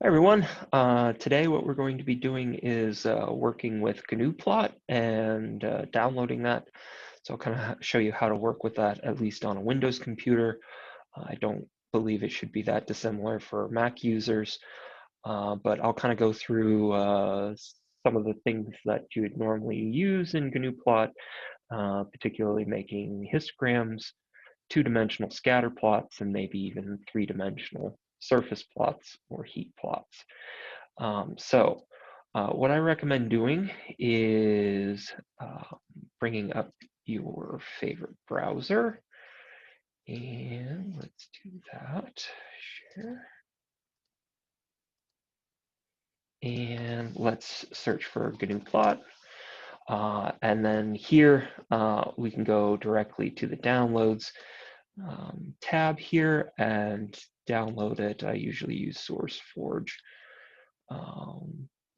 Hi everyone. Today what we're going to be doing is working with Gnuplot and downloading that. So I'll kind of show you how to work with that, at least on a Windows computer. I don't believe it should be that dissimilar for Mac users, but I'll kind of go through some of the things that you would normally use in Gnuplot, particularly making histograms, two-dimensional scatter plots, and maybe even three-dimensional surface plots or heat plots. What I recommend doing is bringing up your favorite browser, and let's do that. Share. And let's search for Gnuplot. And then here we can go directly to the downloads tab here and download it. I usually use SourceForge.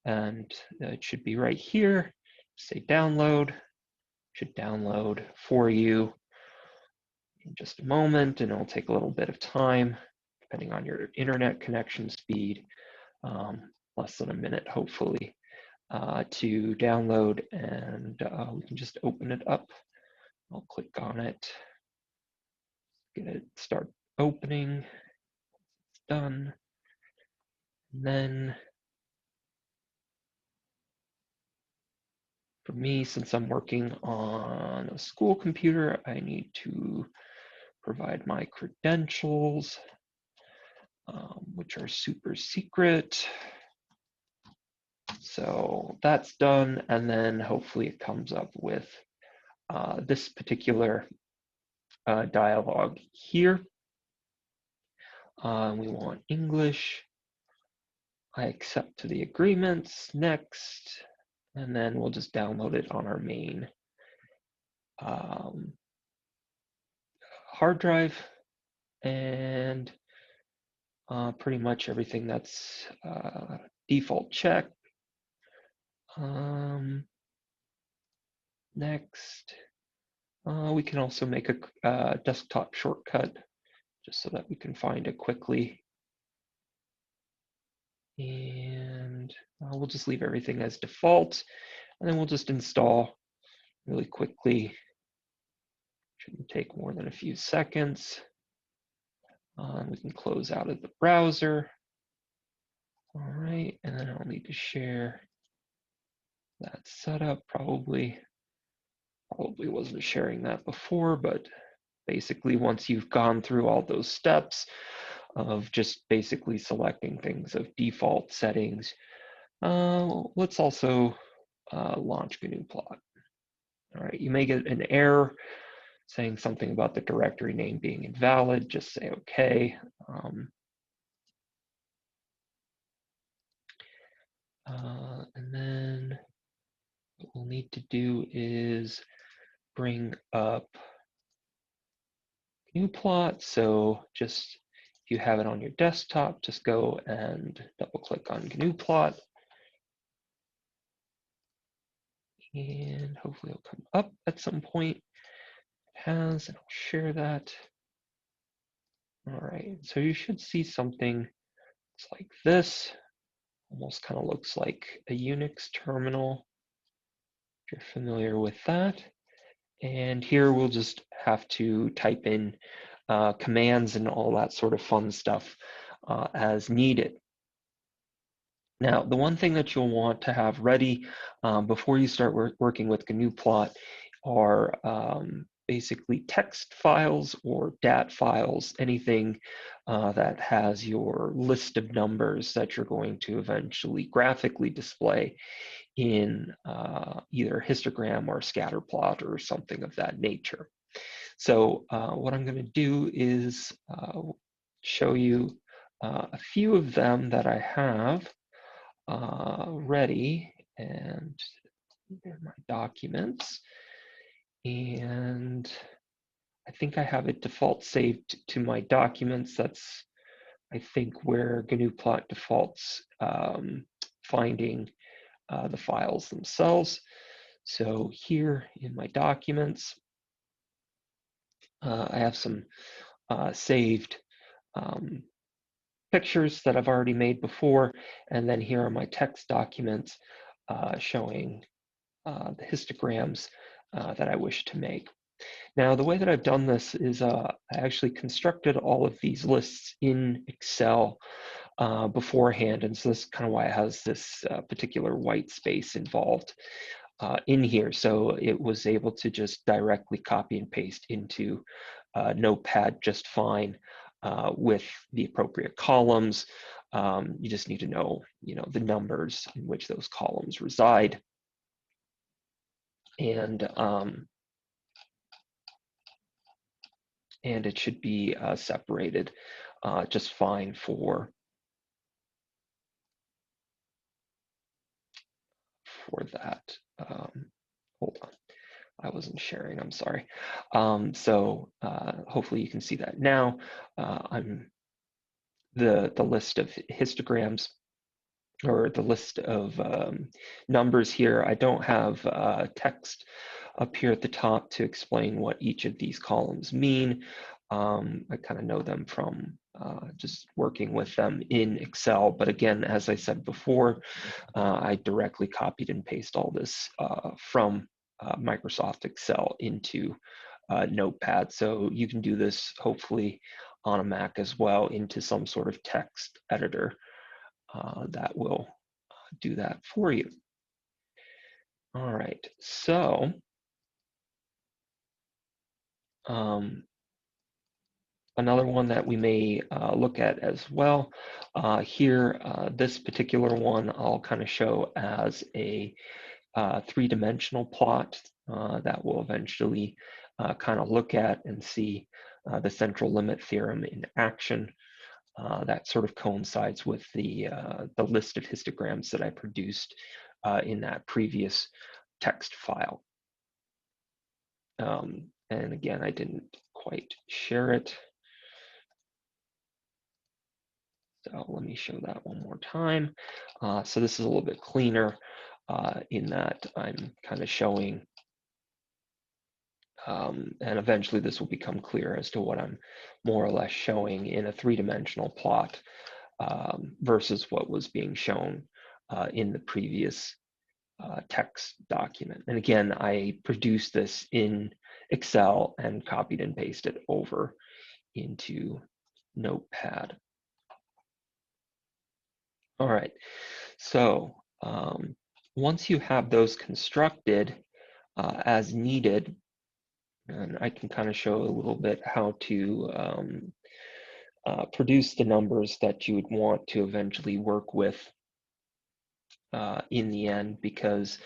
And it should be right here. Say download, should download for you in just a moment, and it'll take a little bit of time, depending on your internet connection speed, less than a minute, hopefully, to download, and we can just open it up. I'll click on it, get it start opening, it's done, and then for me, since I'm working on a school computer, I need to provide my credentials, which are super secret. So that's done, and then hopefully it comes up with this particular dialog here. We want English. I accept to the agreements, next, and then we'll just download it on our main hard drive, and pretty much everything that's default check. Next, we can also make a desktop shortcut just so that we can find it quickly. And we'll just leave everything as default, and then we'll just install really quickly. Shouldn't take more than a few seconds. We can close out of the browser. All right, and then I'll need to share that setup. Probably wasn't sharing that before, but basically once you've gone through all those steps of just basically selecting things of default settings, let's also launch Gnuplot. All right, you may get an error saying something about the directory name being invalid. Just say okay. And then what we'll need to do is bring up Gnuplot. So just if you have it on your desktop, just go and double click on Gnuplot. And hopefully it'll come up at some point. It has, and I'll share that. All right, so you should see something like this. Almost kind of looks like a Unix terminal, if you're familiar with that. And here we'll just have to type in commands and all that sort of fun stuff as needed. Now, the one thing that you'll want to have ready before you start working with Gnuplot are basically text files or DAT files, anything that has your list of numbers that you're going to eventually graphically display in either histogram or scatter plot or something of that nature. So what I'm going to do is show you a few of them that I have ready, and they're my documents. And I think I have it default saved to my documents. That's, I think, where Gnuplot defaults finding the files themselves. So here in my documents, I have some saved pictures that I've already made before, and then here are my text documents showing the histograms that I wish to make. Now, the way that I've done this is I actually constructed all of these lists in Excel beforehand, and so this is kind of why it has this particular white space involved in here. So it was able to just directly copy and paste into Notepad just fine with the appropriate columns. You just need to know, the numbers in which those columns reside. And it should be separated just fine for that. Hold on, I wasn't sharing, I'm sorry. So hopefully you can see that now. I'm the list of histograms, or the list of numbers here. I don't have text up here at the top to explain what each of these columns mean. I kind of know them from just working with them in Excel. But again, as I said before, I directly copied and pasted all this from Microsoft Excel into Notepad. So you can do this hopefully on a Mac as well into some sort of text editor that will do that for you. All right, so another one that we may look at as well here, this particular one I'll kind of show as a three-dimensional plot that will eventually kind of look at and see the central limit theorem in action. That sort of coincides with the list of histograms that I produced in that previous text file. And again, I didn't quite share it. So let me show that one more time. So this is a little bit cleaner in that I'm kind of showing, and eventually this will become clear as to what I'm more or less showing in a three-dimensional plot versus what was being shown in the previous text document. And again, I produced this in Excel and copied and pasted over into Notepad. All right, so once you have those constructed as needed, and I can kind of show a little bit how to produce the numbers that you would want to eventually work with in the end, because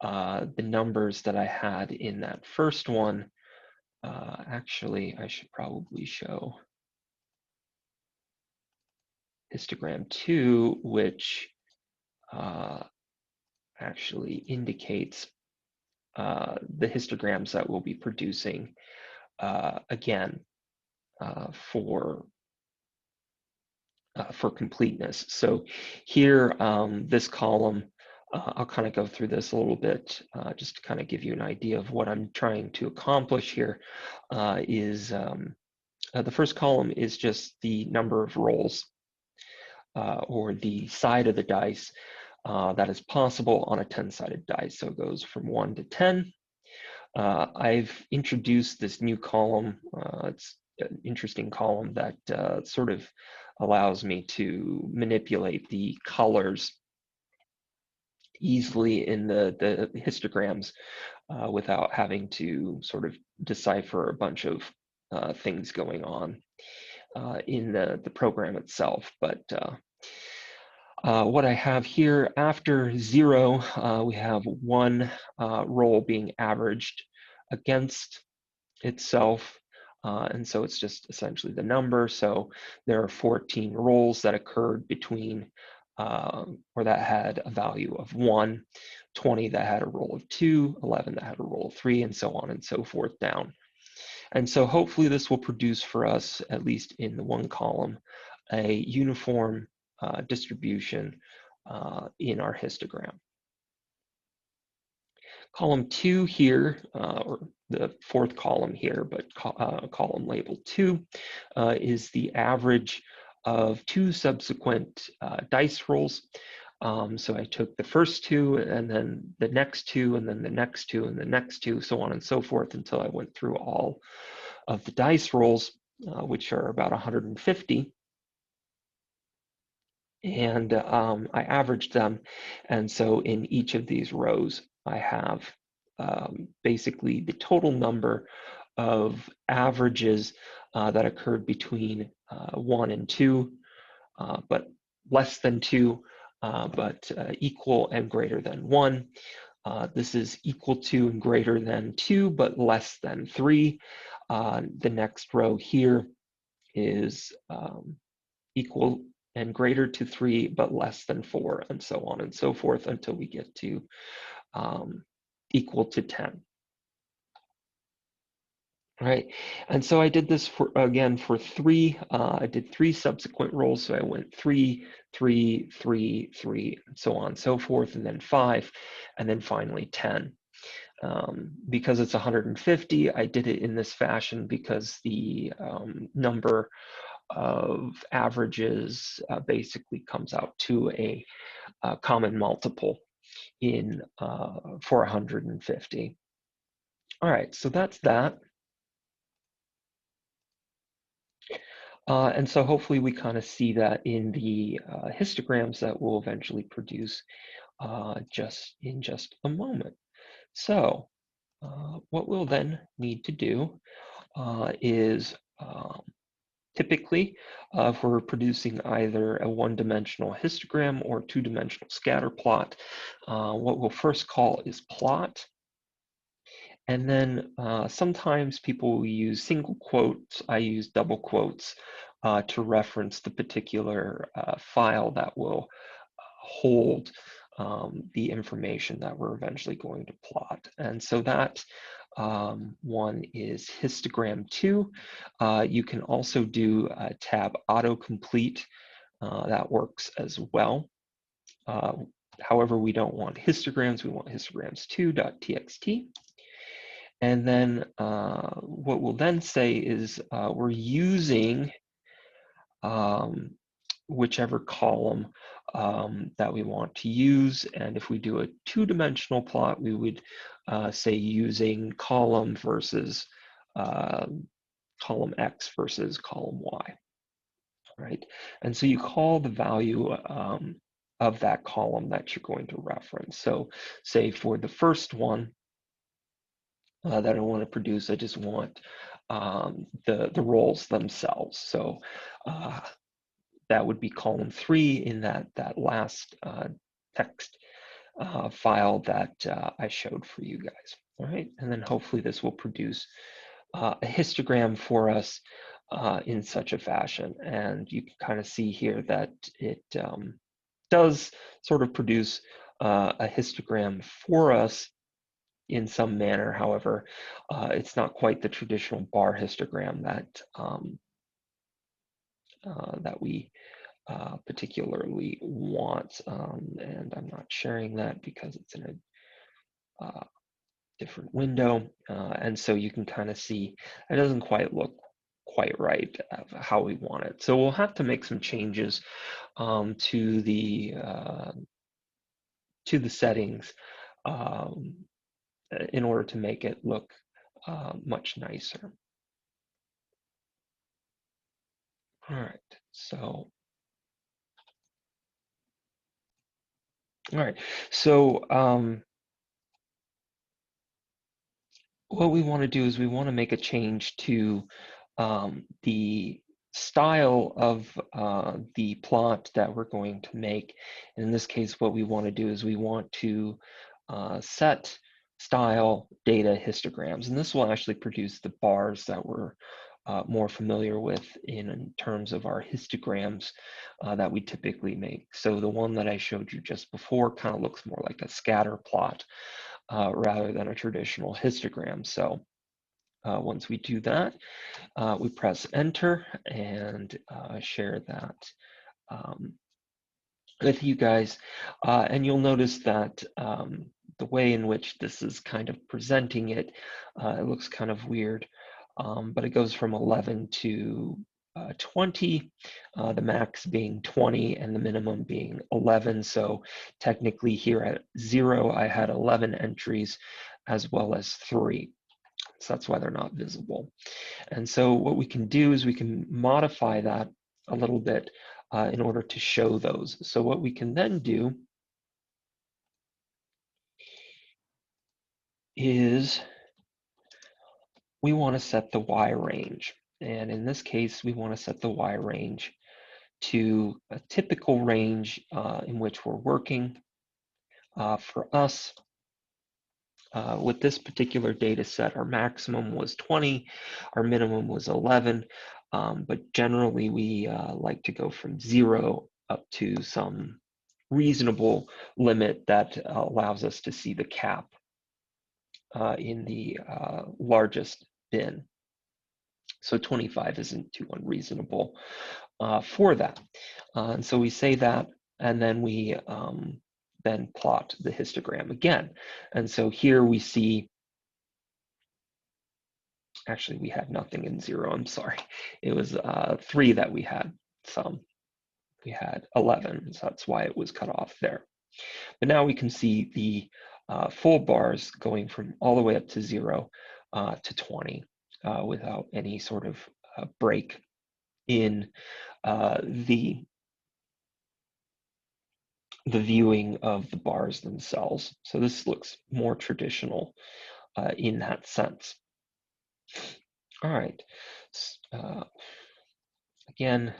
the numbers that I had in that first one, actually, I should probably show histogram 2, which actually indicates the histograms that we'll be producing again for completeness. So here, this column, I'll kind of go through this a little bit just to kind of give you an idea of what I'm trying to accomplish here. Is the first column is just the number of rolls or the side of the dice that is possible on a 10-sided dice. So it goes from 1 to 10. I've introduced this new column. It's an interesting column that sort of allows me to manipulate the colors easily in the histograms without having to sort of decipher a bunch of things going on in the program itself. But what I have here, after 0, we have 1 roll being averaged against itself. And so it's just essentially the number. So there are 14 rolls that occurred between, or that had a value of 1, 20 that had a roll of 2, 11 that had a roll of 3, and so on and so forth down. And so hopefully this will produce for us, at least in the one column, a uniform distribution in our histogram. Column 2 here, or the 4th column here, but column labeled 2, is the average of 2 subsequent dice rolls. So I took the first 2 and then the next 2 and then the next 2 and the next 2, so on and so forth until I went through all of the dice rolls, which are about 150. And I averaged them. And so in each of these rows, I have basically the total number of averages that occurred between 1 and 2, but less than 2, but equal and greater than 1. This is equal to and greater than 2, but less than 3. The next row here is equal and greater to 3, but less than 4, and so on and so forth until we get to equal to 10. Right, and so I did this for again for 3. I did 3 subsequent rolls, so I went 3, 3, 3, 3, and so on and so forth, and then 5, and then finally 10. Because it's 150, I did it in this fashion because the number of averages basically comes out to a common multiple in for 150. All right, so that's that. And so hopefully we kind of see that in the histograms that we'll eventually produce just a moment. So what we'll then need to do is typically, if we're producing either a one-dimensional histogram or two-dimensional scatter plot, what we'll first call is plot. And then sometimes people will use single quotes. I use double quotes to reference the particular file that will hold the information that we're eventually going to plot. And so that one is histogram 2. You can also do tab autocomplete. That works as well. However, we don't want histograms. We want histograms2.txt. And then what we'll then say is we're using whichever column that we want to use. And if we do a two-dimensional plot, we would say using column versus column X versus column Y, right? And so you call the value of that column that you're going to reference. So say for the first one, that I want to produce, I just want the rolls themselves. So that would be column 3 in that last text file that I showed for you guys. All right, and then hopefully this will produce a histogram for us in such a fashion. And you can kind of see here that it does sort of produce a histogram for us in some manner. However, it's not quite the traditional bar histogram that that we particularly want. And I'm not sharing that because it's in a different window. And so you can kind of see it doesn't quite look quite right how we want it. So we'll have to make some changes to the settings in order to make it look much nicer. All right, so what we want to do is we want to make a change to the style of the plot that we're going to make. And in this case, what we want to do is we want to set style data histograms. And this will actually produce the bars that we're more familiar with in terms of our histograms that we typically make. So the one that I showed you just before kind of looks more like a scatter plot rather than a traditional histogram. So once we do that, we press enter and share that with you guys. And you'll notice that the way in which this is kind of presenting it, it looks kind of weird, but it goes from 11 to 20, the max being 20 and the minimum being 11. So technically here at 0, I had 11 entries as well as 3. So that's why they're not visible. And so what we can do is we can modify that a little bit in order to show those. So what we can then do is we want to set the Y range. And in this case, we want to set the Y range to a typical range in which we're working. For us, with this particular data set, our maximum was 20, our minimum was 11, but generally we like to go from 0 up to some reasonable limit that allows us to see the cap in the largest bin. So 25 isn't too unreasonable for that. And so we say that, and then we then plot the histogram again. And so here we see, actually we had nothing in 0, I'm sorry. It was 3 that we had some. We had 11, so that's why it was cut off there. But now we can see the full bars going from all the way up to 0 to 20 without any sort of break in the viewing of the bars themselves. So this looks more traditional in that sense. All right. Again,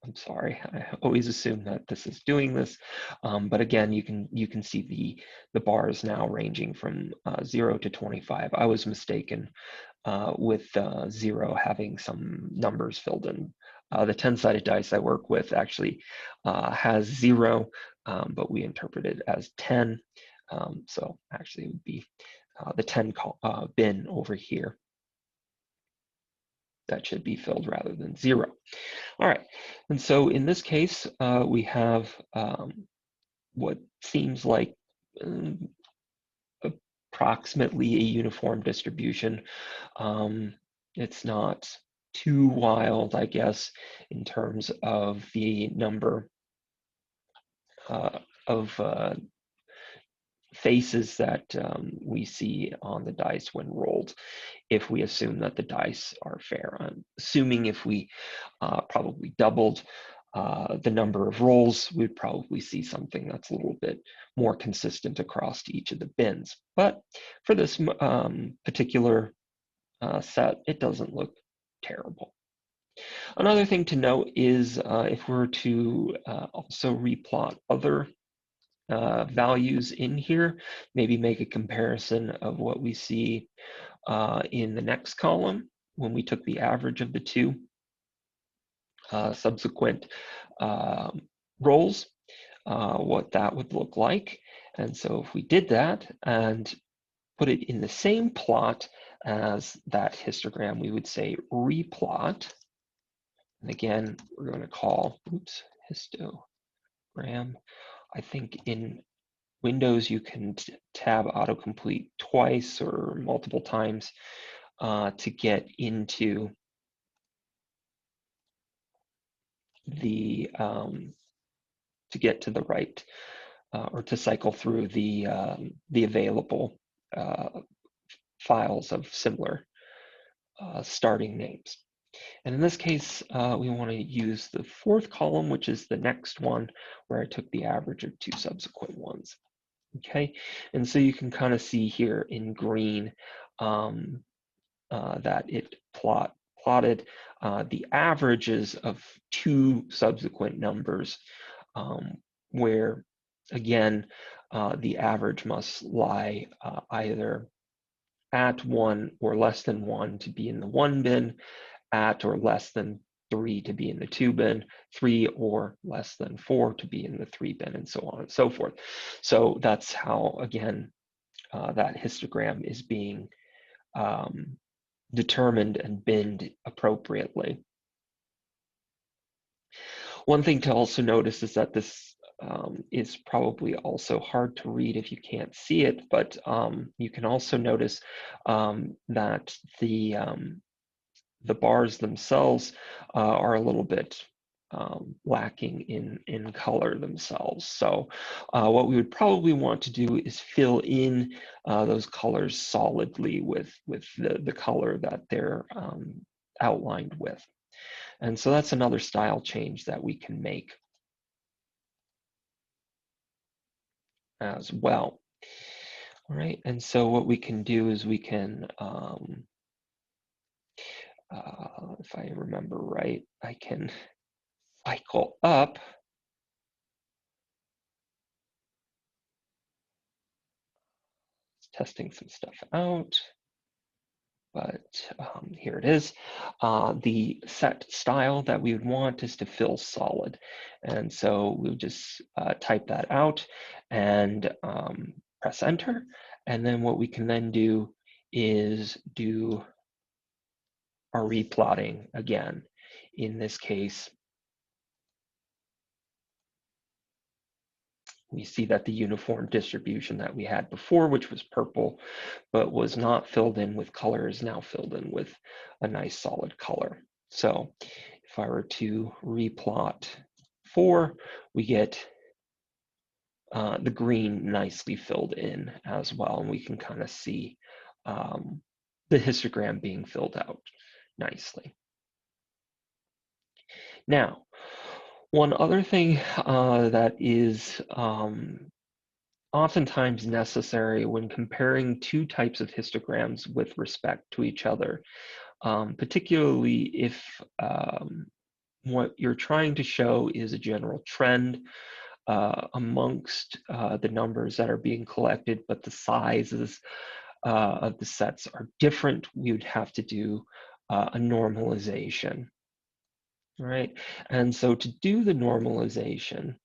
I'm sorry. I always assume that this is doing this, but again, you can see the bars now ranging from 0 to 25. I was mistaken with 0 having some numbers filled in. The 10-sided dice I work with actually has 0, but we interpret it as 10. So actually it would be the 10 bin over here. That should be filled rather than 0. All right, and so in this case, we have what seems like approximately a uniform distribution. It's not too wild, I guess, in terms of the number of faces that we see on the dice when rolled, if we assume that the dice are fair. I'm assuming if we probably doubled the number of rolls, we'd probably see something that's a little bit more consistent across each of the bins. But for this particular set, it doesn't look terrible. Another thing to note is if we're to also replot other values in here, maybe make a comparison of what we see in the next column when we took the average of the two subsequent rolls, what that would look like. And so if we did that and put it in the same plot as that histogram, we would say replot. And again, we're going to call, histogram. I think in Windows, you can tab autocomplete twice or multiple times to get into the to get to the right or to cycle through the available files of similar starting names. And in this case, we want to use the fourth column, which is the next one, where I took the average of two subsequent ones. Okay, and so you can kind of see here in green that it plotted the averages of two subsequent numbers, where again the average must lie either at 1 or less than 1 to be in the 1 bin, at or less than 3 to be in the 2 bin, 3 or less than 4 to be in the 3 bin, and so on and so forth. So that's how, again, that histogram is being determined and binned appropriately. One thing to also notice is that this is probably also hard to read if you can't see it, but you can also notice that the bars themselves are a little bit lacking in color themselves. So what we would probably want to do is fill in those colors solidly with the color that they're outlined with. And so that's another style change that we can make as well. All right, and so what we can do is we can, if I remember right, I can cycle up testing some stuff out, but here it is. The set style that we would want is to fill solid. And so we'll just type that out and press enter. And then what we can then do is do our replotting again. In this case, we see that the uniform distribution that we had before, which was purple, but was not filled in with color, is now filled in with a nice solid color. So if I were to replot 4, we get the green nicely filled in as well, and we can kind of see the histogram being filled out nicely. Now, one other thing that is oftentimes necessary when comparing two types of histograms with respect to each other, particularly if what you're trying to show is a general trend amongst the numbers that are being collected, but the sizes of the sets are different. We would have to do a normalization, right? And so to do the normalization,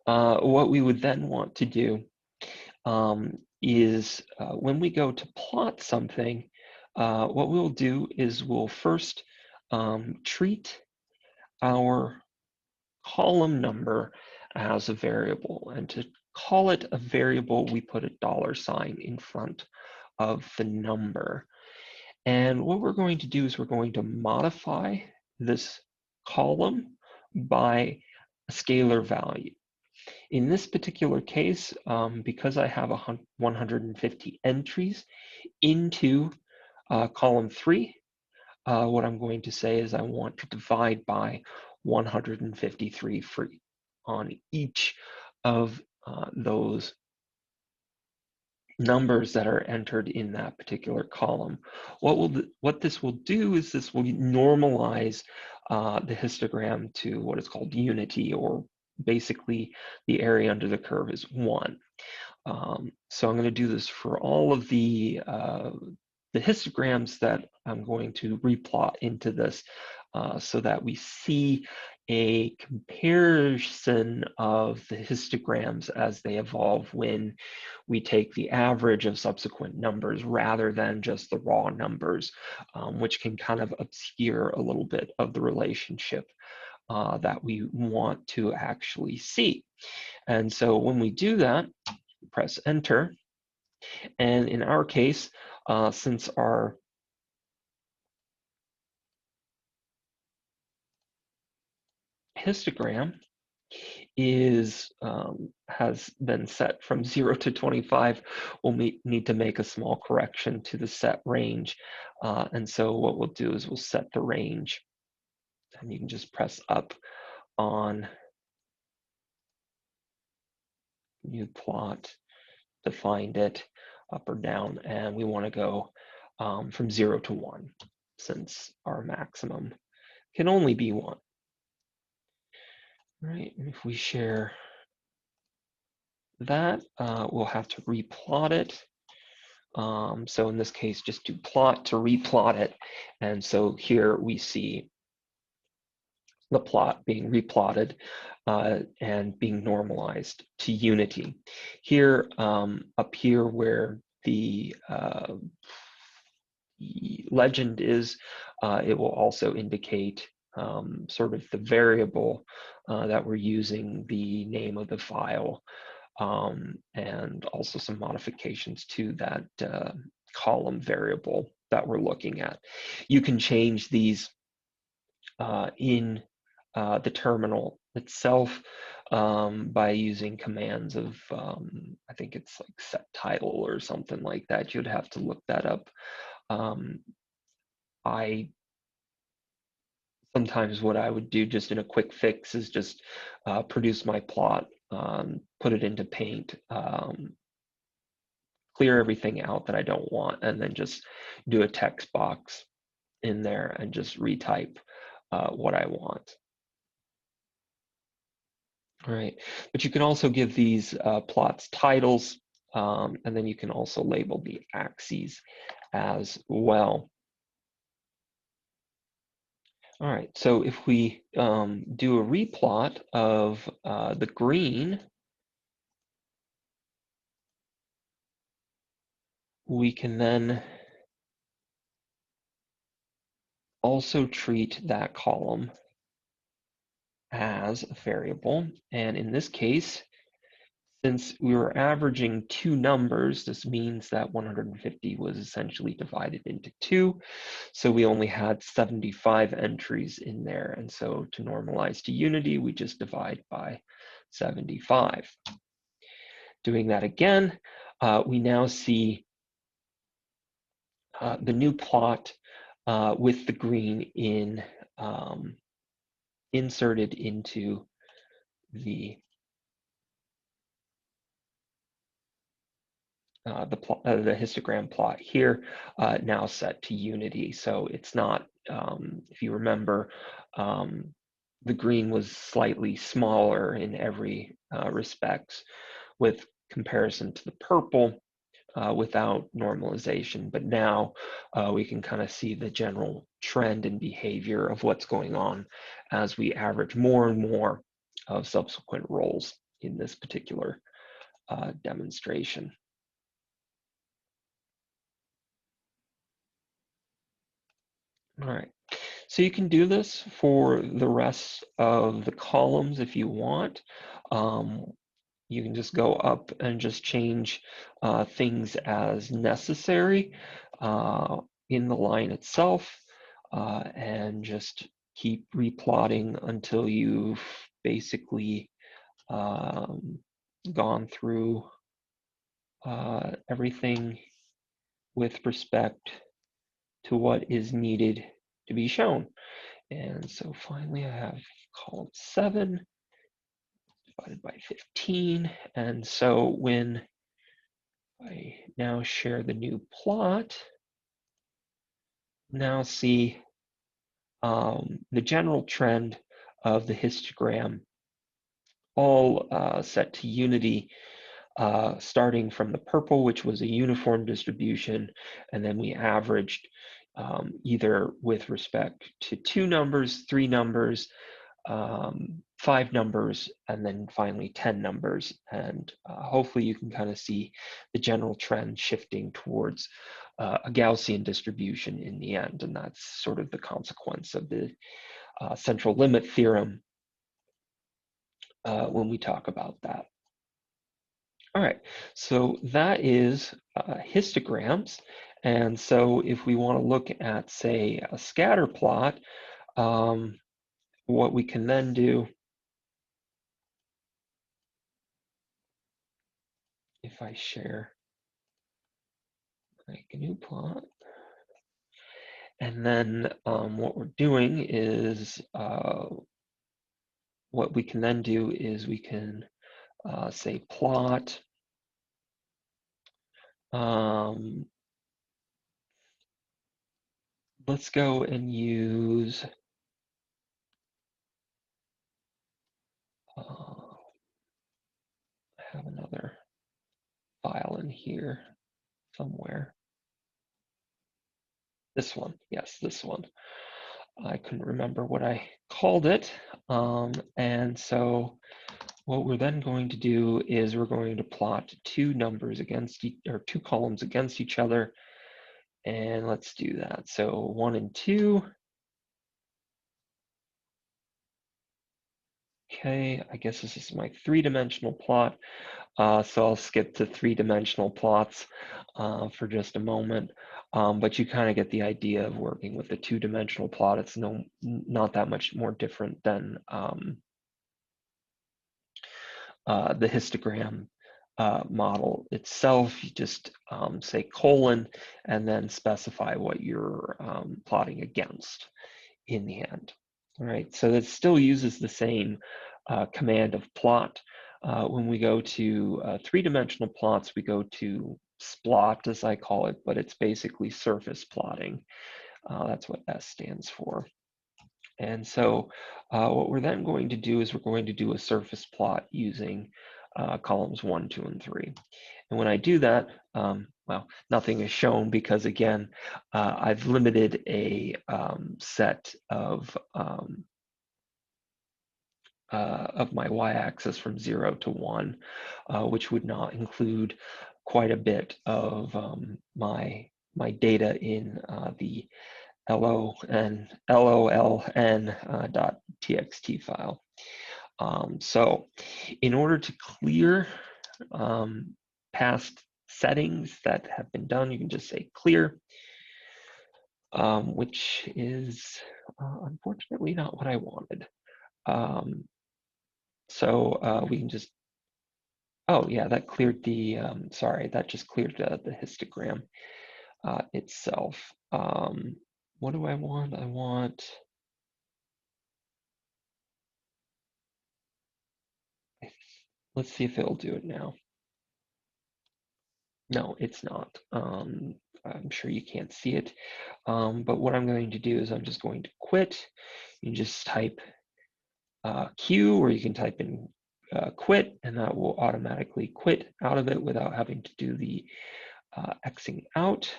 what we would then want to do is when we go to plot something, what we'll do is we'll first treat our column number as a variable. And to call it a variable, we put a $ in front of the number. And what we're going to do is we're going to modify this column by a scalar value. In this particular case, because I have 150 entries into column 3, what I'm going to say is I want to divide by 153 free on each of those numbers that are entered in that particular column. What this will do is this will normalize the histogram to what is called unity, or basically the area under the curve is 1. So I'm going to do this for all of the histograms that I'm going to replot into this so that we see a comparison of the histograms as they evolve when we take the average of subsequent numbers rather than just the raw numbers, which can kind of obscure a little bit of the relationship that we want to actually see. And so when we do that, press enter. And in our case, since our histogram is has been set from 0 to 25, we'll need to make a small correction to the set range. And so what we'll do is we'll set the range, and you can just press up on Gnuplot to find it, up or down, and we want to go from 0 to 1, since our maximum can only be 1. Right, and if we share that, we'll have to replot it. So in this case, just do plot to replot it. And so here we see the plot being replotted and being normalized to unity. Here, up here where the legend is, it will also indicate sort of the variable that we're using the name of the file and also some modifications to that column variable that we're looking at. You can change these in the terminal itself by using commands of, I think it's like set title or something like that. You'd have to look that up. I sometimes what I would do just in a quick fix is just produce my plot, put it into Paint, clear everything out that I don't want, and then just do a text box in there and just retype what I want. All right, but you can also give these plots titles, and then you can also label the axes as well. All right, so if we do a replot of the green, we can then also treat that column as a variable. And in this case, since we were averaging two numbers, this means that 150 was essentially divided into two. So we only had 75 entries in there. And so to normalize to unity, we just divide by 75. Doing that again, we now see the new plot with the green in inserted into the histogram plot here, now set to unity. So it's not, if you remember, the green was slightly smaller in every respect with comparison to the purple without normalization. But now we can kind of see the general trend and behavior of what's going on as we average more and more of subsequent rolls in this particular demonstration. All right, so you can do this for the rest of the columns if you want. You can just go up and just change things as necessary in the line itself and just keep replotting until you've basically gone through everything with respect to what is needed to be shown. And so finally I have column 7 divided by 15. And so when I now share the new plot, now see the general trend of the histogram all set to unity, starting from the purple, which was a uniform distribution, and then we averaged either with respect to 2 numbers, 3 numbers, 5 numbers, and then finally 10 numbers. And hopefully you can kind of see the general trend shifting towards a Gaussian distribution in the end. And that's sort of the consequence of the central limit theorem when we talk about that. All right, so that is histograms. And so if we want to look at, say, a scatter plot, what we can then do, if I share my Gnuplot, and then what we're doing is, what we can then do is we can say plot let's go and use I have another file in here somewhere. This one, yes, this one. I couldn't remember what I called it. And so what we're then going to do is we're going to plot two numbers against or two columns against each other. And let's do that. So 1 and 2. Okay, I guess this is my 3-dimensional plot. so I'll skip to three-dimensional plots for just a moment. But you kind of get the idea of working with a two-dimensional plot. It's not that much more different than the histogram model itself. You just say colon and then specify what you're plotting against in the end. All right, so that still uses the same command of plot. When we go to three-dimensional plots, we go to splot, as I call it, but it's basically surface plotting. That's what S stands for. And so what we're then going to do is we're going to do a surface plot using columns 1, 2, and 3. And when I do that, well, nothing is shown because, again, I've limited a set of my y-axis from 0 to 1, which would not include quite a bit of my data in the LOLN .txt file. So in order to clear past settings that have been done, you can just say clear, which is unfortunately not what I wanted. So we can just, oh yeah, that cleared the, sorry, that just cleared the histogram itself. What do I want? I want, let's see if it'll do it now. No, it's not. I'm sure you can't see it. But what I'm going to do is I'm just going to quit. You just type Q, or you can type in quit, and that will automatically quit out of it without having to do the Xing out.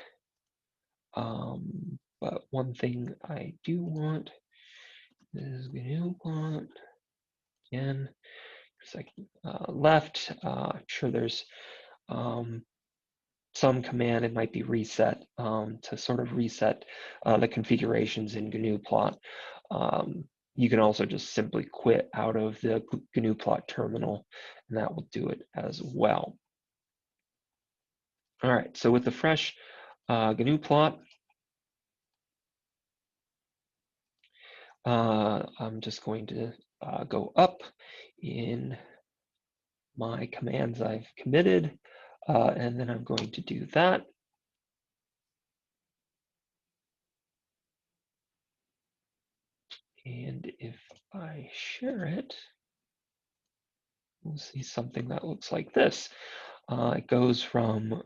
But one thing I do want is Gnuplot again. Second left. I'm sure there's some command. It might be reset to sort of reset the configurations in Gnuplot. You can also just simply quit out of the Gnuplot terminal, and that will do it as well. All right, so with the fresh Gnuplot, I'm just going to go up in my commands I've committed, and then I'm going to do that. And if I share it, we'll see something that looks like this. It goes from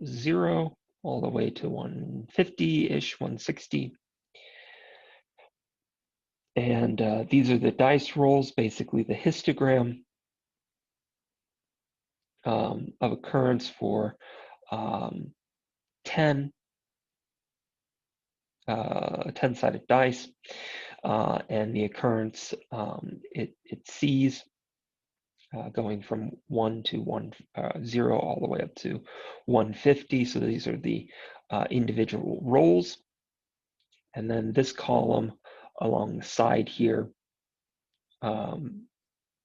0 all the way to 150-ish, 160. And these are the dice rolls, basically the histogram of occurrence for 10 10-sided dice, and the occurrence it sees going from 1 to 0 all the way up to 150. So these are the individual rolls. And then this column along the side here,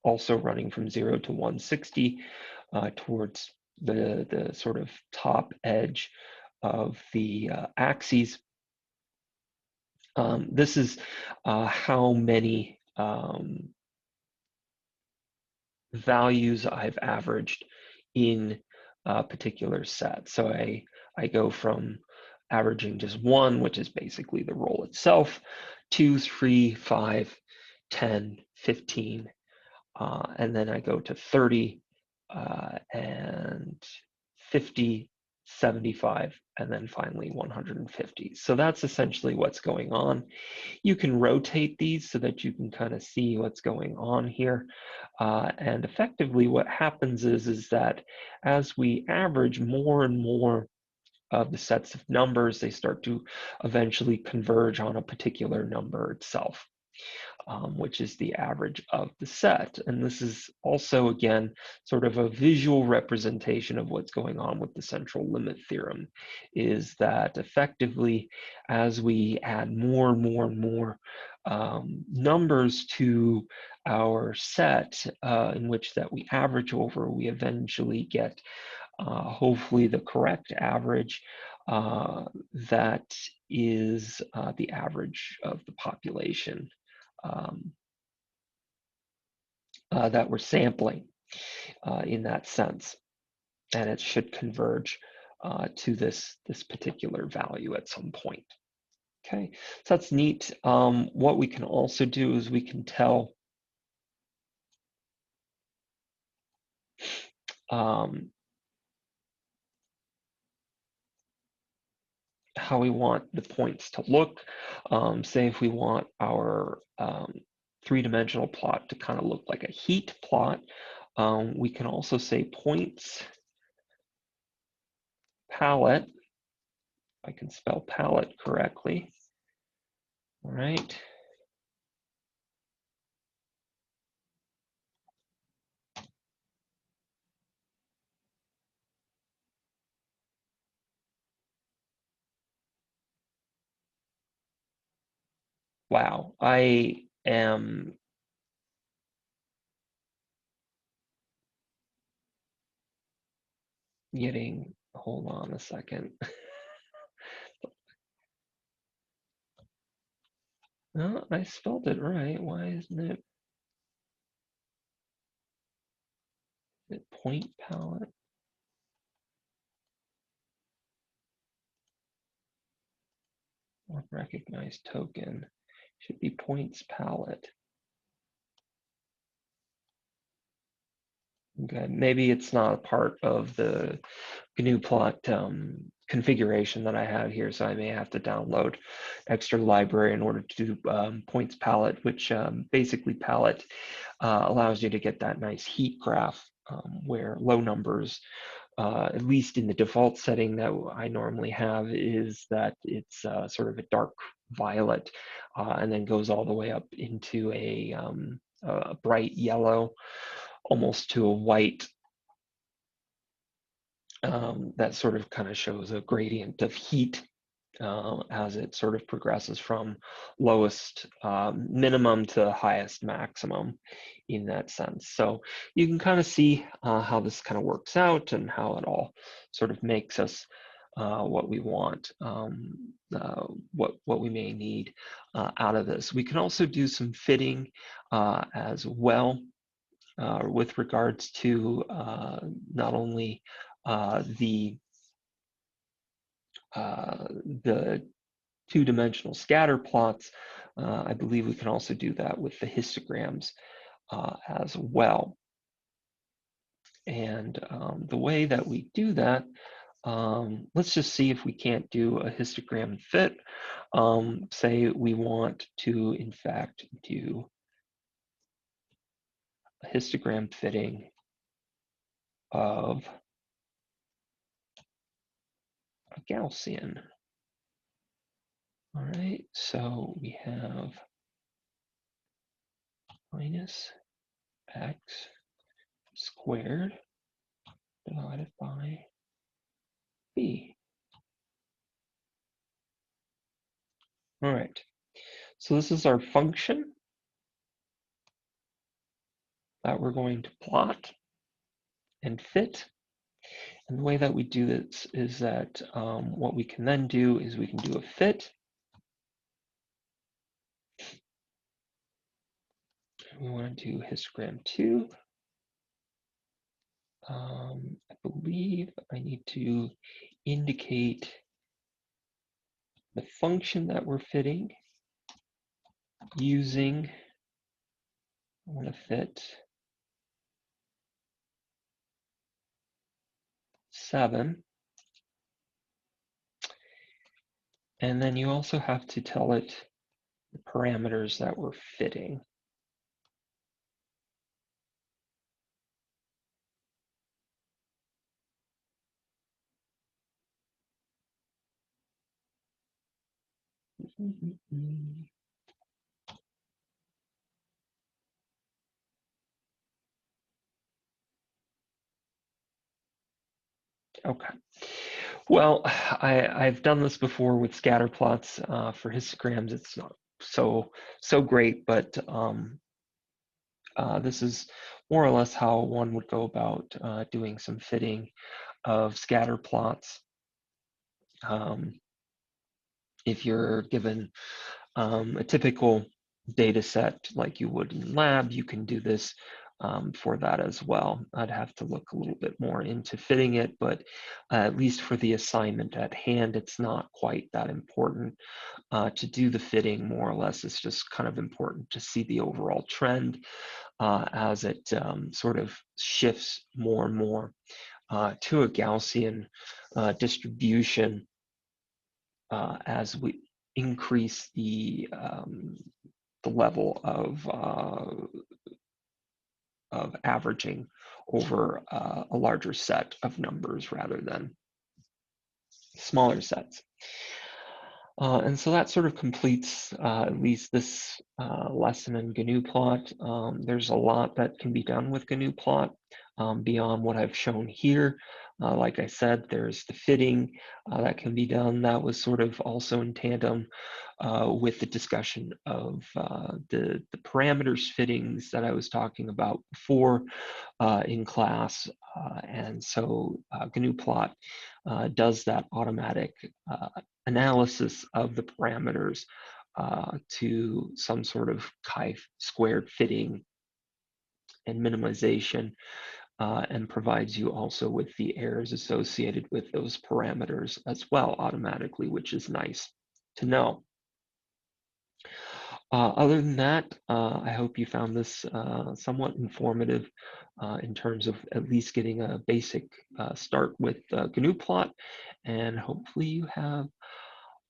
also running from 0 to 160 towards the sort of top edge of the axes. This is how many values I've averaged in a particular set. So I go from averaging just 1, which is basically the roll itself, 2, 3, 5, 10, 15, and then I go to 30 and 50, 75, and then finally 150. So that's essentially what's going on. You can rotate these so that you can kind of see what's going on here. And effectively what happens is that as we average more and more of the sets of numbers, they start to eventually converge on a particular number itself, which is the average of the set. And this is also, again, sort of a visual representation of what's going on with the central limit theorem, is that effectively, as we add more and more and more numbers to our set in which that we average over, we eventually get hopefully the correct average that is the average of the population um, that we're sampling in that sense. And it should converge to this particular value at some point. Okay, so that's neat. What we can also do is we can tell how we want the points to look. Say if we want our three-dimensional plot to kind of look like a heat plot, we can also say points palette, if I can spell palette correctly. All right. Wow, I am getting, hold on a second. No, I spelled it right. Why isn't it point palette? Unrecognized token. Should be points palette. Okay, maybe it's not a part of the Gnuplot configuration that I have here, so I may have to download extra library in order to do points palette, which basically palette allows you to get that nice heat graph where low numbers, at least in the default setting that I normally have, is that it's sort of a dark violet and then goes all the way up into a bright yellow, almost to a white. That sort of kind of shows a gradient of heat as it sort of progresses from lowest minimum to highest maximum in that sense. So you can kind of see how this kind of works out and how it all sort of makes us what we want, what we may need out of this. We can also do some fitting as well with regards to not only the the two-dimensional scatter plots. I believe we can also do that with the histograms as well. And the way that we do that, let's just see if we can't do a histogram fit. Say we want to, in fact, do a histogram fitting of a Gaussian. All right, so we have minus x squared divided by b. All right, so this is our function that we're going to plot and fit. And the way that we do this is that what we can then do is we can do a fit. We want to do histogram 2. I believe I need to indicate the function that we're fitting using, I want to fit 7. And then you also have to tell it the parameters that we're fitting. Okay. Well, I've done this before with scatter plots for histograms. It's not so great, but this is more or less how one would go about doing some fitting of scatter plots. If you're given a typical data set like you would in lab, you can do this for that as well. I'd have to look a little bit more into fitting it, but at least for the assignment at hand, it's not quite that important to do the fitting. More or less, it's just kind of important to see the overall trend as it sort of shifts more and more to a Gaussian distribution as we increase the level of averaging over a larger set of numbers rather than smaller sets. And so that sort of completes at least this lesson in Gnuplot. There's a lot that can be done with Gnuplot beyond what I've shown here. Like I said, there's the fitting that can be done. That was sort of also in tandem with the discussion of the parameters fittings that I was talking about before in class. And so Gnuplot does that automatic analysis of the parameters to some sort of chi-squared fitting and minimization, and provides you also with the errors associated with those parameters as well automatically, which is nice to know. Other than that, I hope you found this somewhat informative in terms of at least getting a basic start with Gnuplot, and hopefully you have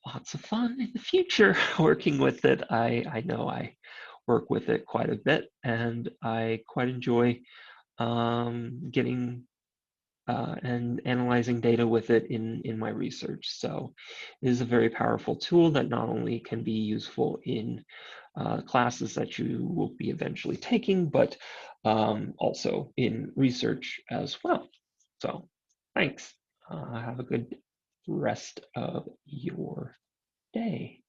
lots of fun in the future working with it. I know I work with it quite a bit, and I quite enjoy getting and analyzing data with it in my research. So it is a very powerful tool that not only can be useful in classes that you will be eventually taking, but also in research as well. So thanks. Have a good rest of your day.